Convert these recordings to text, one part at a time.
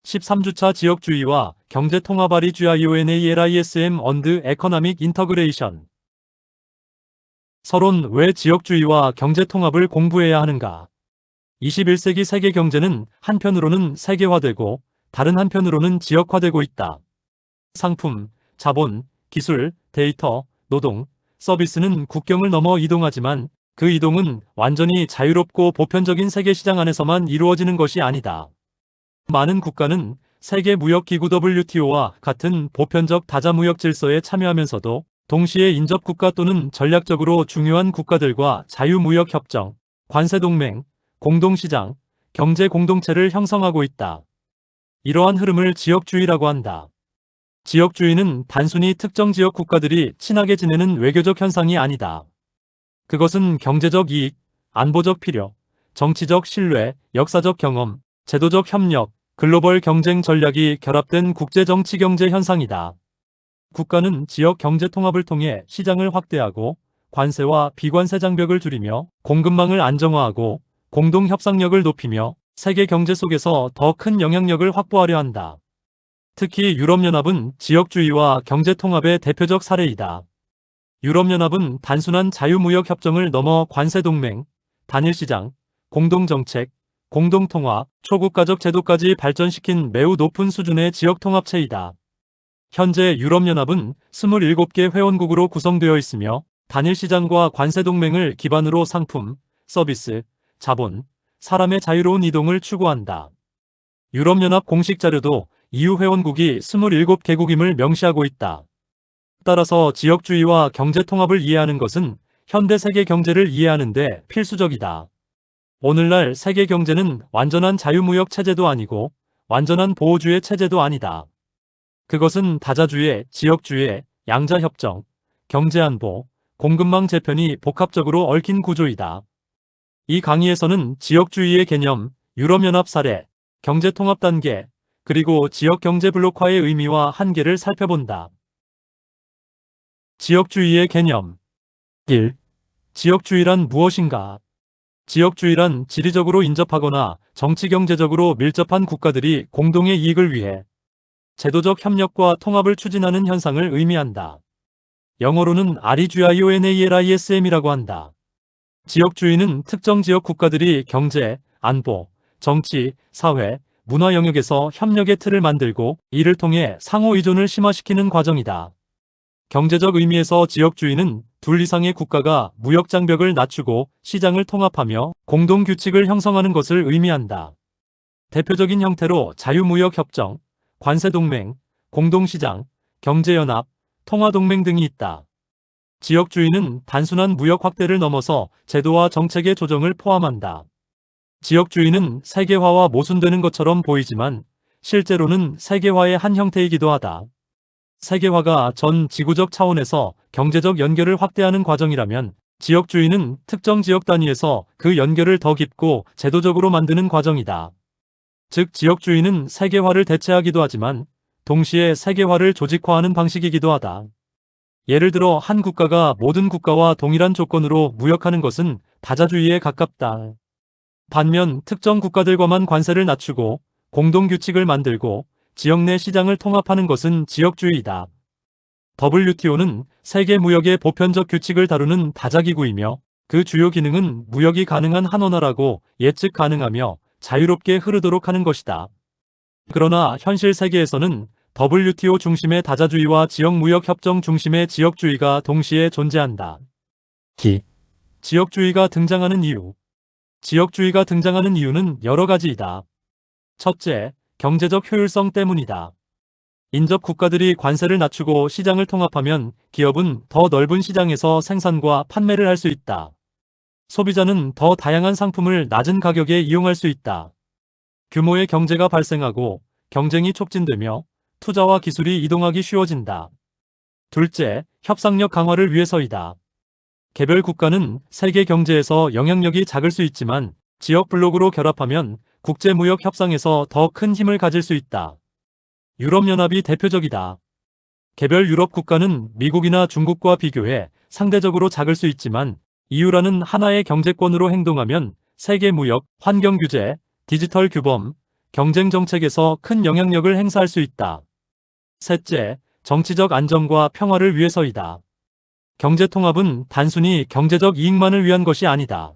13주차 지역주의와 경제통합 REGIONALISM 언드 에커나믹 인터그레이션. 서론 왜 지역주의와 경제통합을 공부해야 하는가? 21세기 세계 경제는 한편으로는 세계화되고 다른 한편으로는 지역화되고 있다. 상품, 자본, 기술, 데이터, 노동, 서비스는 국경을 넘어 이동하지만 그 이동은 완전히 자유롭고 보편적인 세계시장 안에서만 이루어지는 것이 아니다. 많은 국가는 세계무역기구 WTO와 같은 보편적 다자무역 질서에 참여하면서도 동시에 인접국가 또는 전략적으로 중요한 국가들과 자유무역협정, 관세동맹, 공동시장, 경제공동체를 형성하고 있다. 이러한 흐름을 지역주의라고 한다. 지역주의는 단순히 특정 지역 국가들이 친하게 지내는 외교적 현상이 아니다. 그것은 경제적 이익, 안보적 필요, 정치적 신뢰, 역사적 경험, 제도적 협력, 글로벌 경쟁 전략이 결합된 국제정치-경제 현상이다. 국가는 지역 경제 통합을 통해 시장을 확대하고 관세와 비관세 장벽을 줄이며 공급망을 안정화하고 공동 협상력을 높이며 세계 경제 속에서 더 큰 영향력을 확보하려 한다. 특히 유럽연합은 지역주의와 경제 통합의 대표적 사례이다. 유럽연합은 단순한 자유무역 협정을 넘어 관세동맹, 단일시장, 공동정책, 공동통화, 초국가적 제도까지 발전시킨 매우 높은 수준의 지역통합체이다. 현재 유럽연합은 27개 회원국으로 구성되어 있으며 단일시장과 관세동맹을 기반으로 상품, 서비스, 자본, 사람의 자유로운 이동을 추구한다. 유럽연합 공식 자료도 EU 회원국이 27개국임을 명시하고 있다. 따라서 지역주의와 경제통합을 이해하는 것은 현대 세계 경제를 이해하는 데 필수적이다. 오늘날 세계 경제는 완전한 자유무역 체제도 아니고 완전한 보호주의 체제도 아니다. 그것은 다자주의, 지역주의, 양자협정, 경제안보, 공급망 재편이 복합적으로 얽힌 구조이다. 이 강의에서는 지역주의의 개념, 유럽연합 사례, 경제통합 단계, 그리고 지역경제 블록화의 의미와 한계를 살펴본다. 지역주의의 개념 1. 지역주의란 무엇인가? 지역주의란 지리적으로 인접하거나 정치경제적으로 밀접한 국가들이 공동의 이익을 위해 제도적 협력과 통합을 추진하는 현상을 의미한다. 영어로는 REGIONALISM이라고 한다. 지역주의는 특정 지역 국가들이 경제, 안보, 정치, 사회, 문화 영역에서 협력의 틀을 만들고 이를 통해 상호 의존을 심화시키는 과정이다. 경제적 의미에서 지역주의는 둘 이상의 국가가 무역 장벽을 낮추고 시장을 통합하며 공동 규칙을 형성하는 것을 의미한다. 대표적인 형태로 자유무역협정, 관세동맹, 공동시장, 경제연합, 통화동맹 등이 있다. 지역주의는 단순한 무역 확대를 넘어서 제도와 정책의 조정을 포함한다. 지역주의는 세계화와 모순되는 것처럼 보이지만 실제로는 세계화의 한 형태이기도 하다. 세계화가 전 지구적 차원에서 경제적 연결을 확대하는 과정이라면 지역주의는 특정 지역 단위에서 그 연결을 더 깊고 제도적으로 만드는 과정이다. 즉 지역주의는 세계화를 대체하기도 하지만 동시에 세계화를 조직화하는 방식이기도 하다. 예를 들어 한 국가가 모든 국가와 동일한 조건으로 무역하는 것은 다자주의에 가깝다. 반면 특정 국가들과만 관세를 낮추고 공동규칙을 만들고 지역 내 시장을 통합하는 것은 지역주의이다. WTO는 세계 무역의 보편적 규칙을 다루는 다자기구이며 그 주요 기능은 무역이 가능한 한 원화라고 예측 가능하며 자유롭게 흐르도록 하는 것이다. 그러나 현실 세계에서는 WTO 중심의 다자주의와 지역무역협정 중심의 지역주의가 동시에 존재한다. 지역주의가 등장하는 이유. 지역주의가 등장하는 이유는 여러 가지이다. 첫째, 경제적 효율성 때문이다. 인접 국가들이 관세를 낮추고 시장을 통합하면 기업은 더 넓은 시장에서 생산과 판매를 할 수 있다. 소비자는 더 다양한 상품을 낮은 가격에 이용할 수 있다. 규모의 경제가 발생하고 경쟁이 촉진되며 투자와 기술이 이동하기 쉬워진다. 둘째, 협상력 강화를 위해서이다. 개별 국가는 세계 경제에서 영향력이 작을 수 있지만 지역 블록으로 결합하면 국제무역 협상에서 더 큰 힘을 가질 수 있다. 유럽연합이 대표적이다. 개별 유럽 국가는 미국이나 중국과 비교해 상대적으로 작을 수 있지만 EU라는 하나의 경제권으로 행동하면 세계 무역, 환경 규제, 디지털 규범, 경쟁 정책에서 큰 영향력을 행사할 수 있다. 셋째, 정치적 안정과 평화를 위해서이다. 경제통합은 단순히 경제적 이익만을 위한 것이 아니다.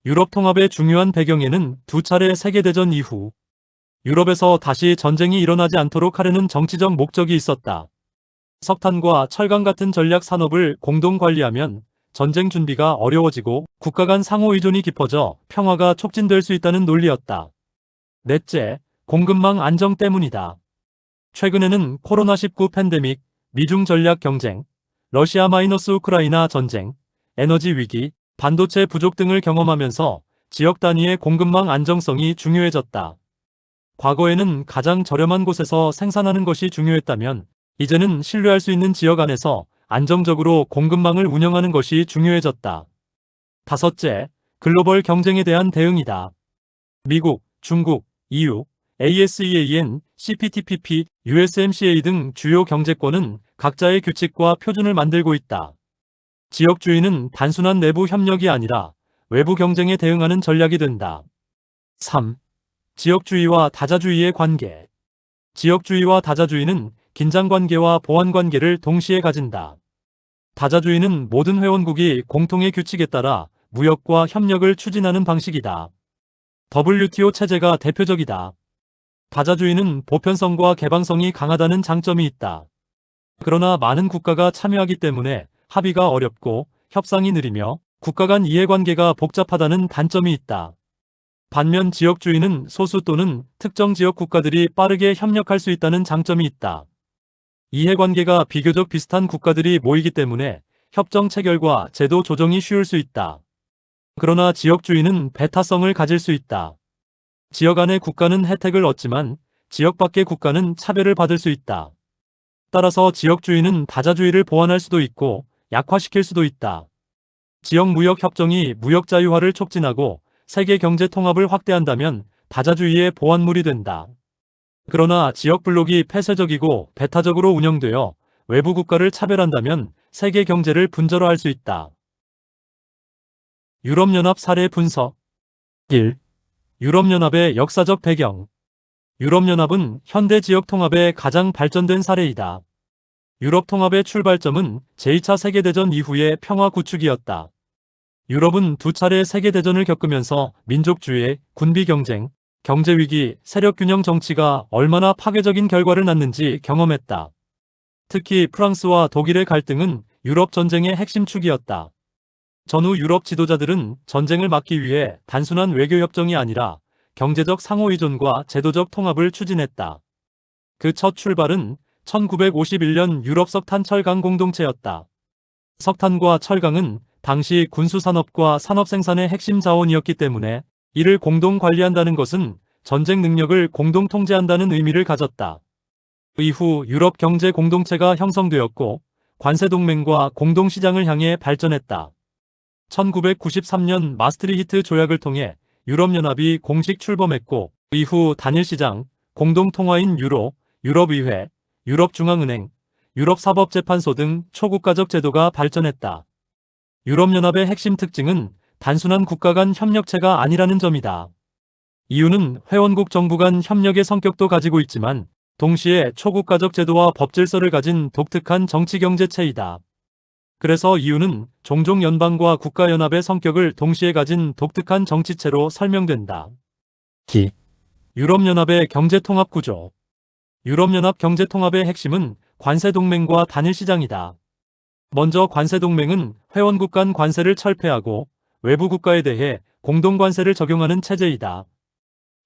유럽 통합의 중요한 배경에는 두 차례 세계대전 이후 유럽에서 다시 전쟁이 일어나지 않도록 하려는 정치적 목적이 있었다. 석탄과 철강 같은 전략 산업을 공동 관리하면 전쟁 준비가 어려워지고 국가 간 상호 의존이 깊어져 평화가 촉진될 수 있다는 논리였다. 넷째, 공급망 안정 때문이다. 최근에는 코로나19 팬데믹, 미중 전략 경쟁, 러시아 마이너스 우크라이나 전쟁, 에너지 위기, 반도체 부족 등을 경험하면서 지역 단위의 공급망 안정성이 중요해졌다. 과거에는 가장 저렴한 곳에서 생산하는 것이 중요했다면 이제는 신뢰할 수 있는 지역 안에서 안정적으로 공급망을 운영하는 것이 중요해졌다. 다섯째, 글로벌 경쟁에 대한 대응이다. 미국, 중국, EU, ASEAN, CPTPP, USMCA 등 주요 경제권은 각자의 규칙과 표준을 만들고 있다. 지역주의는 단순한 내부 협력이 아니라 외부 경쟁에 대응하는 전략이 된다. 3. 지역주의와 다자주의의 관계. 지역주의와 다자주의는 긴장관계와 보완관계를 동시에 가진다. 다자주의는 모든 회원국이 공통의 규칙에 따라 무역과 협력을 추진하는 방식이다. WTO 체제가 대표적이다. 다자주의는 보편성과 개방성이 강하다는 장점이 있다. 그러나 많은 국가가 참여하기 때문에 합의가 어렵고 협상이 느리며 국가 간 이해관계가 복잡하다는 단점이 있다. 반면 지역주의는 소수 또는 특정 지역 국가들이 빠르게 협력할 수 있다는 장점이 있다. 이해관계가 비교적 비슷한 국가들이 모이기 때문에 협정 체결과 제도 조정이 쉬울 수 있다. 그러나 지역주의는 배타성을 가질 수 있다. 지역 안의 국가는 혜택을 얻지만 지역 밖의 국가는 차별을 받을 수 있다. 따라서 지역주의는 다자주의를 보완할 수도 있고 약화시킬 수도 있다. 지역 무역 협정이 무역 자유화를 촉진하고 세계 경제 통합을 확대한다면 다자주의의 보완물이 된다. 그러나 지역 블록이 폐쇄적이고 배타적으로 운영되어 외부 국가를 차별한다면 세계 경제를 분절화할 수 있다. 유럽연합 사례 분석 1. 유럽연합의 역사적 배경. 유럽연합은 현대 지역 통합의 가장 발전된 사례이다. 유럽 통합의 출발점은 제2차 세계대전 이후의 평화 구축이었다. 유럽은 두 차례 세계대전을 겪으면서 민족주의, 군비 경쟁, 경제위기, 세력균형 정치가 얼마나 파괴적인 결과를 낳는지 경험했다. 특히 프랑스와 독일의 갈등은 유럽 전쟁의 핵심 축이었다. 전후 유럽 지도자들은 전쟁을 막기 위해 단순한 외교협정이 아니라 경제적 상호의존과 제도적 통합을 추진했다. 그 첫 출발은 1951년 유럽 석탄 철강 공동체였다. 석탄과 철강은 당시 군수산업과 산업생산의 핵심 자원이었기 때문에 이를 공동 관리한다는 것은 전쟁 능력을 공동 통제한다는 의미를 가졌다. 이후 유럽 경제 공동체가 형성되었고 관세동맹과 공동시장을 향해 발전했다. 1993년 마스트리히트 조약을 통해 유럽연합이 공식 출범했고 이후 단일시장, 공동통화인 유로, 유럽의회, 유럽중앙은행, 유럽사법재판소 등 초국가적 제도가 발전했다. 유럽연합의 핵심 특징은 단순한 국가 간 협력체가 아니라는 점이다. 이유는 회원국 정부 간 협력의 성격도 가지고 있지만 동시에 초국가적 제도와 법질서를 가진 독특한 정치경제체이다. 그래서 이유는 종종 연방과 국가연합의 성격을 동시에 가진 독특한 정치체로 설명된다. 기. 유럽연합의 경제통합 구조. 유럽연합 경제통합의 핵심은 관세동맹과 단일시장이다. 먼저 관세동맹은 회원국 간 관세를 철폐하고 외부 국가에 대해 공동관세를 적용하는 체제이다.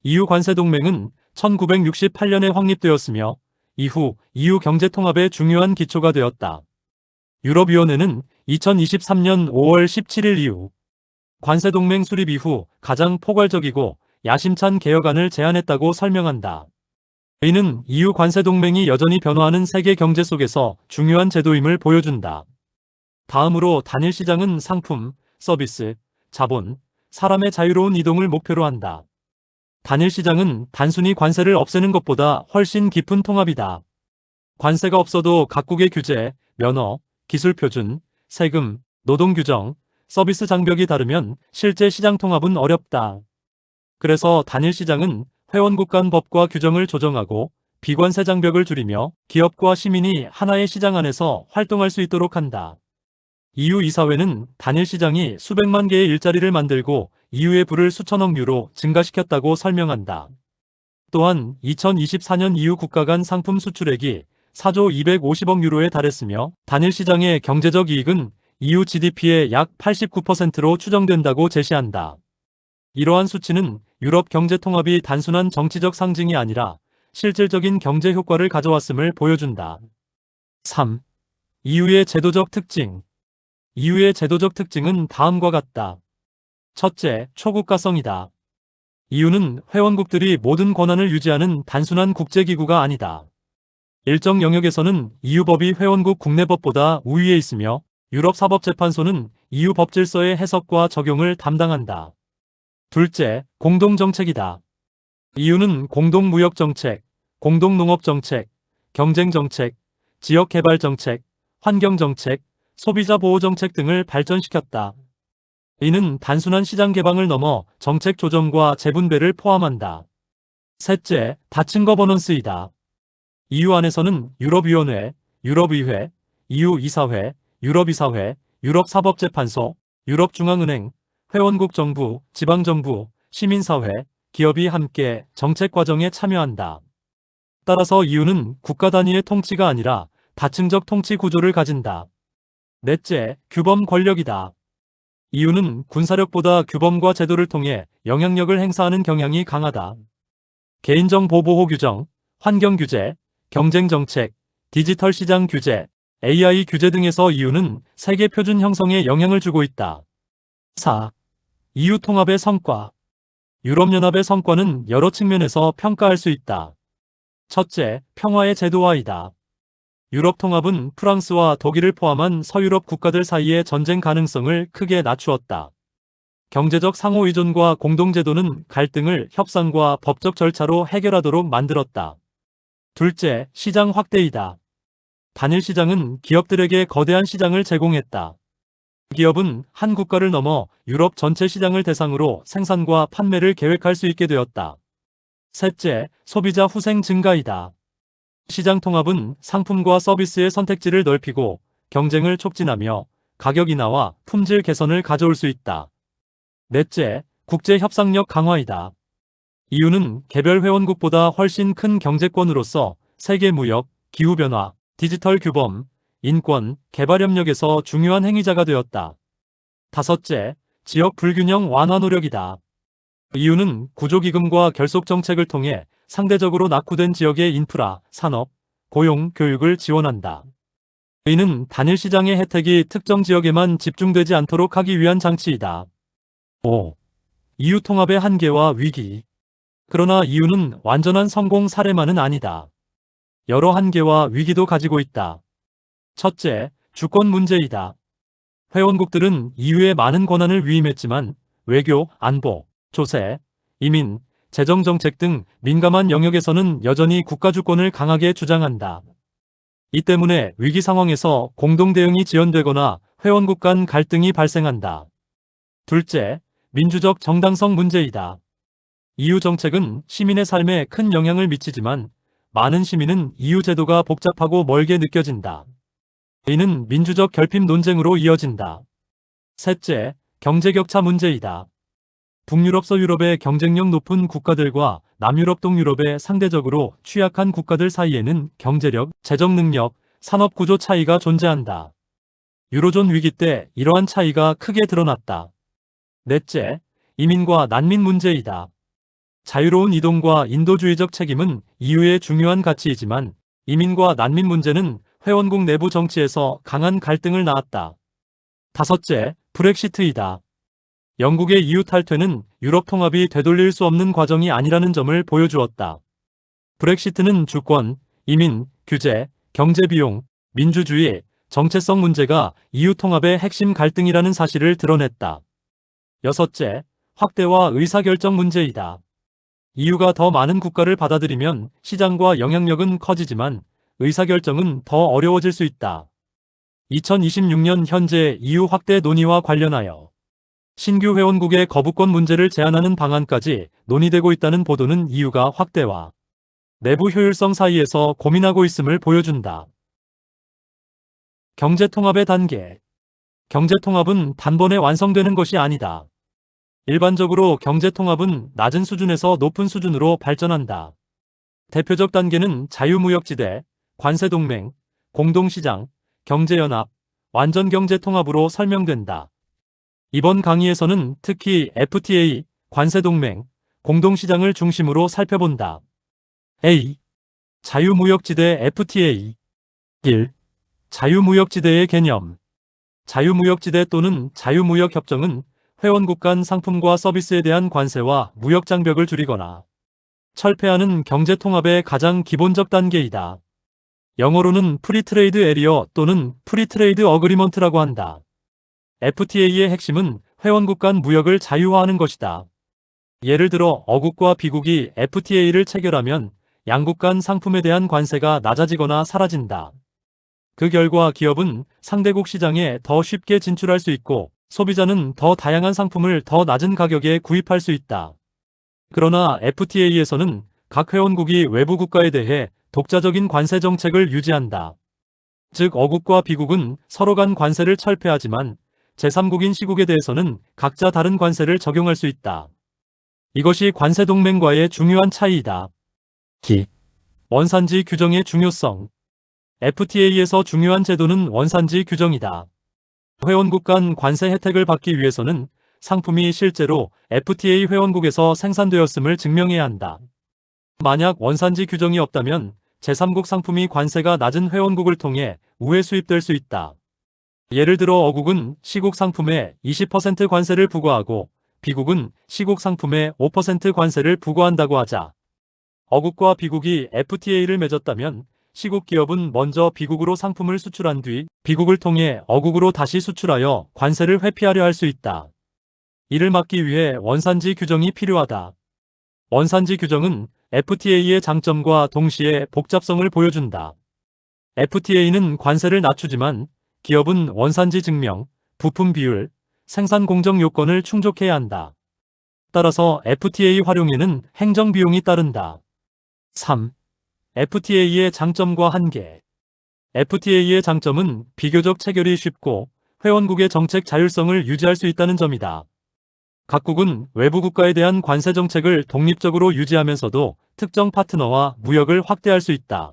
EU 관세동맹은 1968년에 확립되었으며 이후 EU 경제통합의 중요한 기초가 되었다. 유럽위원회는 2023년 5월 17일 이후 관세동맹 수립 이후 가장 포괄적이고 야심찬 개혁안을 제안했다고 설명한다. 이는 EU 관세동맹이 여전히 변화하는 세계 경제 속에서 중요한 제도임을 보여준다. 다음으로 단일시장은 상품, 서비스, 자본, 사람의 자유로운 이동을 목표로 한다. 단일시장은 단순히 관세를 없애는 것보다 훨씬 깊은 통합이다. 관세가 없어도 각국의 규제, 면허, 기술 표준, 세금, 노동 규정, 서비스 장벽이 다르면 실제 시장 통합은 어렵다. 그래서 단일시장은 회원국 간 법과 규정을 조정하고 비관세 장벽을 줄이며 기업과 시민이 하나의 시장 안에서 활동할 수 있도록 한다. EU 이사회는 단일 시장이 수백만 개의 일자리를 만들고 EU의 부를 수천억 유로 증가시켰다고 설명한다. 또한 2024년 EU 국가 간 상품 수출액이 4조 250억 유로에 달했으며 단일 시장의 경제적 이익은 EU GDP의 약 89%로 추정된다고 제시한다. 이러한 수치는 유럽 경제 통합이 단순한 정치적 상징이 아니라 실질적인 경제 효과를 가져왔음을 보여준다. 3. EU의 제도적 특징. EU의 제도적 특징은 다음과 같다. 첫째, 초국가성이다. EU는 회원국들이 모든 권한을 유지하는 단순한 국제기구가 아니다. 일정 영역에서는 EU법이 회원국 국내법보다 우위에 있으며 유럽사법재판소는 EU 법질서의 해석과 적용을 담당한다. 둘째, 공동정책이다. EU는 공동무역정책, 공동농업정책, 경쟁정책, 지역개발정책, 환경정책, 소비자보호정책 등을 발전시켰다. 이는 단순한 시장 개방을 넘어 정책 조정과 재분배를 포함한다. 셋째, 다층 거버넌스이다. EU 안에서는 유럽위원회, 유럽의회, EU 이사회, 유럽이사회, 유럽사법재판소, 유럽중앙은행, 회원국 정부, 지방정부, 시민사회, 기업이 함께 정책 과정에 참여한다. 따라서 EU는 국가 단위의 통치가 아니라 다층적 통치 구조를 가진다. 넷째, 규범 권력이다. EU는 군사력보다 규범과 제도를 통해 영향력을 행사하는 경향이 강하다. 개인정보 보호 규정, 환경 규제, 경쟁 정책, 디지털 시장 규제, AI 규제 등에서 EU는 세계 표준 형성에 영향을 주고 있다. 4. EU 통합의 성과. 유럽연합의 성과는 여러 측면에서 평가할 수 있다. 첫째, 평화의 제도화이다. 유럽 통합은 프랑스와 독일을 포함한 서유럽 국가들 사이의 전쟁 가능성을 크게 낮추었다. 경제적 상호 의존과 공동제도는 갈등을 협상과 법적 절차로 해결하도록 만들었다. 둘째, 시장 확대이다. 단일 시장은 기업들에게 거대한 시장을 제공했다. 기업은 한 국가를 넘어 유럽 전체 시장을 대상으로 생산과 판매를 계획할 수 있게 되었다. 셋째, 소비자 후생 증가이다. 시장 통합은 상품과 서비스의 선택지를 넓히고 경쟁을 촉진하며 가격 인하와 품질 개선을 가져올 수 있다. 넷째, 국제 협상력 강화이다. EU는 개별 회원국보다 훨씬 큰 경제권으로서 세계 무역, 기후변화, 디지털 규범, 인권, 개발 협력에서 중요한 행위자가 되었다. 다섯째, 지역 불균형 완화 노력이다. EU는 구조기금과 결속정책을 통해 상대적으로 낙후된 지역의 인프라, 산업, 고용, 교육을 지원한다. 이는 단일 시장의 혜택이 특정 지역에만 집중되지 않도록 하기 위한 장치이다. 5. EU 통합의 한계와 위기. 그러나 EU는 완전한 성공 사례만은 아니다. 여러 한계와 위기도 가지고 있다. 첫째, 주권 문제이다. 회원국들은 EU에 많은 권한을 위임했지만 외교, 안보, 조세, 이민, 재정정책 등 민감한 영역에서는 여전히 국가 주권을 강하게 주장한다. 이 때문에 위기 상황에서 공동 대응이 지연되거나 회원국 간 갈등이 발생한다. 둘째, 민주적 정당성 문제이다. EU 정책은 시민의 삶에 큰 영향을 미치지만 많은 시민은 EU 제도가 복잡하고 멀게 느껴진다. 이는 민주적 결핍 논쟁으로 이어진다. 셋째, 경제격차 문제이다. 북유럽 서유럽의 경쟁력 높은 국가들과 남유럽 동유럽의 상대적으로 취약한 국가들 사이에는 경제력, 재정 능력, 산업 구조 차이가 존재한다. 유로존 위기 때 이러한 차이가 크게 드러났다. 넷째, 이민과 난민 문제이다. 자유로운 이동과 인도주의적 책임은 EU의 중요한 가치이지만 이민과 난민 문제는 회원국 내부 정치에서 강한 갈등을 낳았다. 다섯째, 브렉시트이다. 영국의 EU 탈퇴는 유럽 통합이 되돌릴 수 없는 과정이 아니라는 점을 보여주었다. 브렉시트는 주권, 이민, 규제, 경제 비용, 민주주의, 정체성 문제가 EU 통합의 핵심 갈등이라는 사실을 드러냈다. 여섯째, 확대와 의사결정 문제이다. EU가 더 많은 국가를 받아들이면 시장과 영향력은 커지지만 의사결정은 더 어려워질 수 있다. 2026년 현재 EU 확대 논의와 관련하여 신규 회원국의 거부권 문제를 제한하는 방안까지 논의되고 있다는 보도는 EU가 확대와 내부 효율성 사이에서 고민하고 있음을 보여준다. 경제통합의 단계. 경제통합은 단번에 완성되는 것이 아니다. 일반적으로 경제통합은 낮은 수준에서 높은 수준으로 발전한다. 대표적 단계는 자유무역지대, 관세동맹, 공동시장, 경제연합, 완전경제통합으로 설명된다. 이번 강의에서는 특히 FTA, 관세동맹, 공동시장을 중심으로 살펴본다. A. 자유무역지대 FTA 1. 자유무역지대의 개념. 자유무역지대 또는 자유무역협정은 회원국 간 상품과 서비스에 대한 관세와 무역장벽을 줄이거나 철폐하는 경제통합의 가장 기본적 단계이다. 영어로는 프리트레이드 에리어 또는 프리트레이드 어그리먼트라고 한다. FTA의 핵심은 회원국 간 무역을 자유화하는 것이다. 예를 들어 어국과 B국이 FTA를 체결하면 양국 간 상품에 대한 관세가 낮아지거나 사라진다. 그 결과 기업은 상대국 시장에 더 쉽게 진출할 수 있고 소비자는 더 다양한 상품을 더 낮은 가격에 구입할 수 있다. 그러나 FTA에서는 각 회원국이 외부 국가에 대해 독자적인 관세 정책을 유지한다. 즉 어국과 B국은 서로 간 관세를 철폐하지만 제3국인 C국에 대해서는 각자 다른 관세를 적용할 수 있다. 이것이 관세동맹과의 중요한 차이이다. 원산지 규정의 중요성. FTA에서 중요한 제도는 원산지 규정이다. 회원국 간 관세 혜택을 받기 위해서는 상품이 실제로 FTA 회원국에서 생산되었음을 증명해야 한다. 만약 원산지 규정이 없다면 제3국 상품이 관세가 낮은 회원국을 통해 우회 수입될 수 있다. 예를 들어 어국은 C국 상품에 20% 관세를 부과하고 B국은 C국 상품에 5% 관세를 부과한다고 하자. 어국과 B국이 FTA를 맺었다면 C국 기업은 먼저 B국으로 상품을 수출한 뒤 B국을 통해 어국으로 다시 수출하여 관세를 회피하려 할 수 있다. 이를 막기 위해 원산지 규정이 필요하다. 원산지 규정은 FTA의 장점과 동시에 복잡성을 보여준다. FTA는 관세를 낮추지만 기업은 원산지 증명, 부품 비율, 생산 공정 요건을 충족해야 한다. 따라서 FTA 활용에는 행정 비용이 따른다. 3. FTA의 장점과 한계. FTA의 장점은 비교적 체결이 쉽고 회원국의 정책 자율성을 유지할 수 있다는 점이다. 각국은 외부 국가에 대한 관세 정책을 독립적으로 유지하면서도 특정 파트너와 무역을 확대할 수 있다.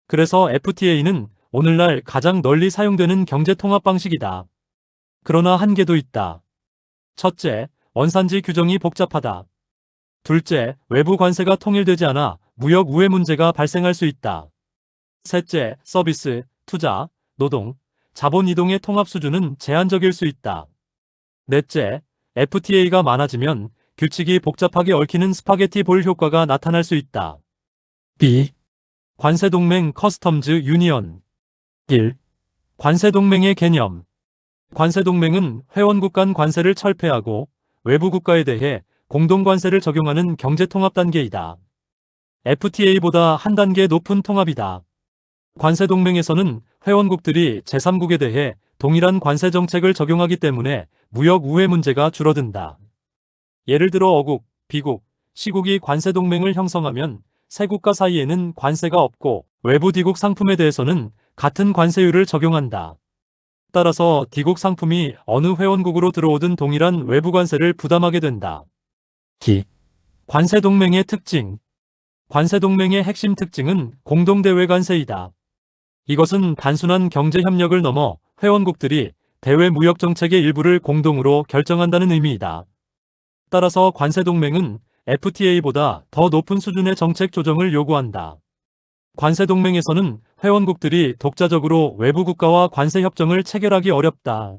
그래서 FTA는 오늘날 가장 널리 사용되는 경제통합 방식이다. 그러나 한계도 있다. 첫째, 원산지 규정이 복잡하다. 둘째, 외부 관세가 통일되지 않아 무역 우회 문제가 발생할 수 있다. 셋째, 서비스, 투자, 노동, 자본 이동의 통합 수준은 제한적일 수 있다. 넷째, FTA가 많아지면 규칙이 복잡하게 얽히는 스파게티 볼 효과가 나타날 수 있다. B. 관세동맹 커스텀즈 유니언. 1. 관세동맹의 개념. 관세동맹은 회원국 간 관세를 철폐하고 외부 국가에 대해 공동관세를 적용하는 경제통합 단계이다. FTA보다 한 단계 높은 통합이다. 관세동맹에서는 회원국들이 제3국에 대해 동일한 관세 정책을 적용하기 때문에 무역 우회 문제가 줄어든다. 예를 들어 어국, B국, C국이 관세동맹을 형성하면 세 국가 사이에는 관세가 없고 외부 D국 상품에 대해서는 같은 관세율을 적용한다. 따라서 D국 상품이 어느 회원국으로 들어오든 동일한 외부 관세를 부담하게 된다. 관세동맹의 특징. 관세동맹의 핵심 특징은 공동대외 관세이다. 이것은 단순한 경제협력을 넘어 회원국들이 대외 무역 정책의 일부를 공동으로 결정한다는 의미이다. 따라서 관세동맹은 FTA보다 더 높은 수준의 정책 조정을 요구한다. 관세동맹에서는 회원국들이 독자적으로 외부 국가와 관세협정을 체결하기 어렵다.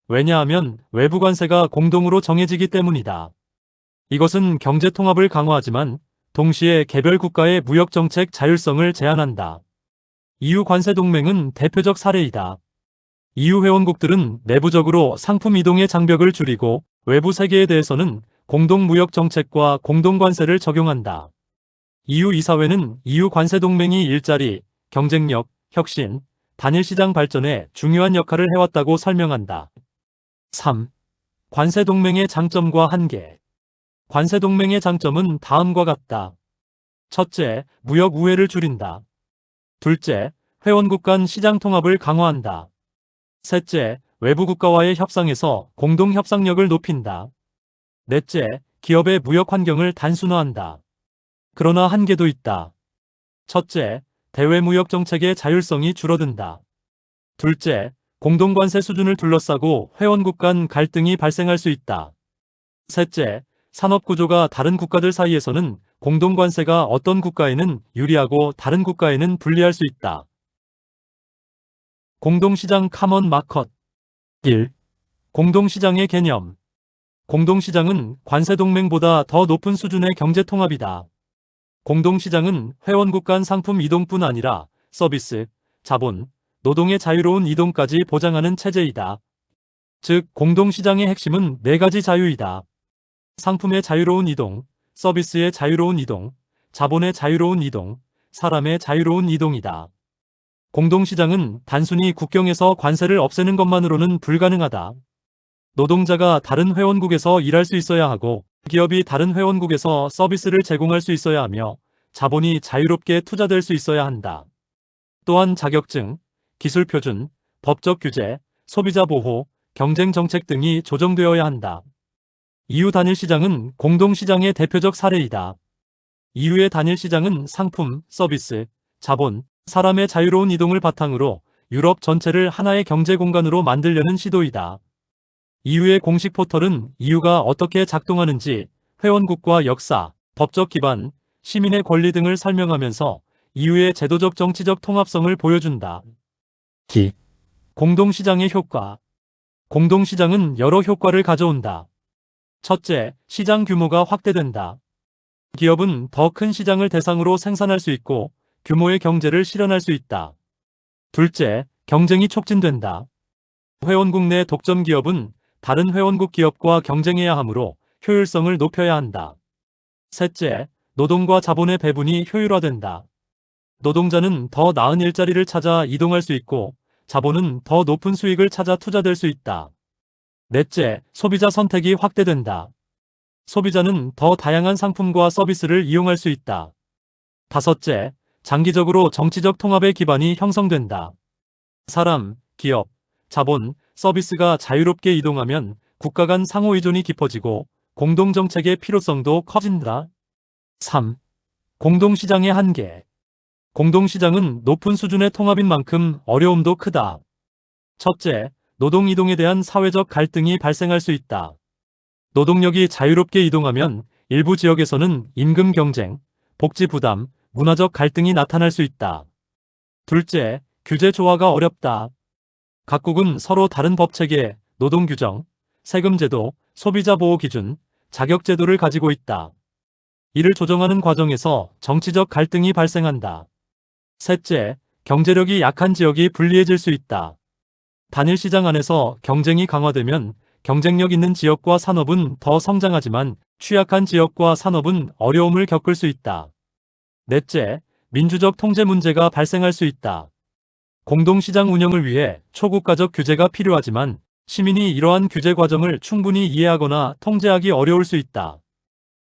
왜냐하면 외부 관세가 공동으로 정해지기 때문이다. 이것은 경제통합을 강화하지만 동시에 개별 국가의 무역정책 자율성을 제한한다. EU 관세동맹은 대표적 사례이다. EU 회원국들은 내부적으로 상품 이동의 장벽을 줄이고 외부 세계에 대해서는 공동무역정책과 공동관세를 적용한다. EU 이사회는 EU 관세동맹이 일자리, 경쟁력, 혁신, 단일시장 발전에 중요한 역할을 해왔다고 설명한다. 3. 관세동맹의 장점과 한계. 관세동맹의 장점은 다음과 같다. 첫째, 무역 우회를 줄인다. 둘째, 회원국 간 시장 통합을 강화한다. 셋째, 외부 국가와의 협상에서 공동 협상력을 높인다. 넷째, 기업의 무역 환경을 단순화한다. 그러나 한계도 있다. 첫째, 대외 무역 정책의 자율성이 줄어든다. 둘째, 공동관세 수준을 둘러싸고 회원국 간 갈등이 발생할 수 있다. 셋째, 산업 구조가 다른 국가들 사이에서는 공동관세가 어떤 국가에는 유리하고 다른 국가에는 불리할 수 있다. 공동시장 카먼 마켓. 1. 공동시장의 개념. 공동시장은 관세동맹보다 더 높은 수준의 경제통합이다. 공동시장은 회원국 간 상품 이동뿐 아니라 서비스, 자본, 노동의 자유로운 이동까지 보장하는 체제이다. 즉, 공동시장의 핵심은 4가지 자유이다. 상품의 자유로운 이동, 서비스의 자유로운 이동, 자본의 자유로운 이동, 사람의 자유로운 이동이다. 공동시장은 단순히 국경에서 관세를 없애는 것만으로는 불가능하다. 노동자가 다른 회원국에서 일할 수 있어야 하고, 기업이 다른 회원국에서 서비스를 제공할 수 있어야 하며, 자본이 자유롭게 투자될 수 있어야 한다. 또한 자격증, 기술 표준, 법적 규제, 소비자 보호, 경쟁 정책 등이 조정되어야 한다. EU 단일 시장은 공동시장의 대표적 사례이다. EU의 단일 시장은 상품, 서비스, 자본, 사람의 자유로운 이동을 바탕으로 유럽 전체를 하나의 경제 공간으로 만들려는 시도이다. EU의 공식 포털은 EU가 어떻게 작동하는지 회원국과 역사, 법적 기반, 시민의 권리 등을 설명하면서 EU의 제도적 정치적 통합성을 보여준다. 공동시장의 효과. 공동시장은 여러 효과를 가져온다. 첫째, 시장 규모가 확대된다. 기업은 더 큰 시장을 대상으로 생산할 수 있고 규모의 경제를 실현할 수 있다. 둘째, 경쟁이 촉진된다. 회원국 내 독점 기업은 다른 회원국 기업과 경쟁해야 하므로 효율성을 높여야 한다. 셋째, 노동과 자본의 배분이 효율화된다. 노동자는 더 나은 일자리를 찾아 이동할 수 있고 자본은 더 높은 수익을 찾아 투자될 수 있다. 넷째, 소비자 선택이 확대된다. 소비자는 더 다양한 상품과 서비스를 이용할 수 있다. 다섯째, 장기적으로 정치적 통합의 기반이 형성된다. 사람, 기업, 자본, 서비스가 자유롭게 이동하면 국가 간 상호 의존이 깊어지고 공동정책의 필요성도 커진다. 3. 공동시장의 한계. 공동시장은 높은 수준의 통합인 만큼 어려움도 크다. 첫째, 노동이동에 대한 사회적 갈등이 발생할 수 있다. 노동력이 자유롭게 이동하면 일부 지역에서는 임금 경쟁, 복지 부담, 문화적 갈등이 나타날 수 있다. 둘째, 규제 조화가 어렵다. 각국은 서로 다른 법체계, 노동규정, 세금제도, 소비자 보호 기준, 자격제도를 가지고 있다. 이를 조정하는 과정에서 정치적 갈등이 발생한다. 셋째, 경제력이 약한 지역이 불리해질 수 있다. 단일 시장 안에서 경쟁이 강화되면 경쟁력 있는 지역과 산업은 더 성장하지만 취약한 지역과 산업은 어려움을 겪을 수 있다. 넷째, 민주적 통제 문제가 발생할 수 있다. 공동시장 운영을 위해 초국가적 규제가 필요하지만 시민이 이러한 규제 과정을 충분히 이해하거나 통제하기 어려울 수 있다.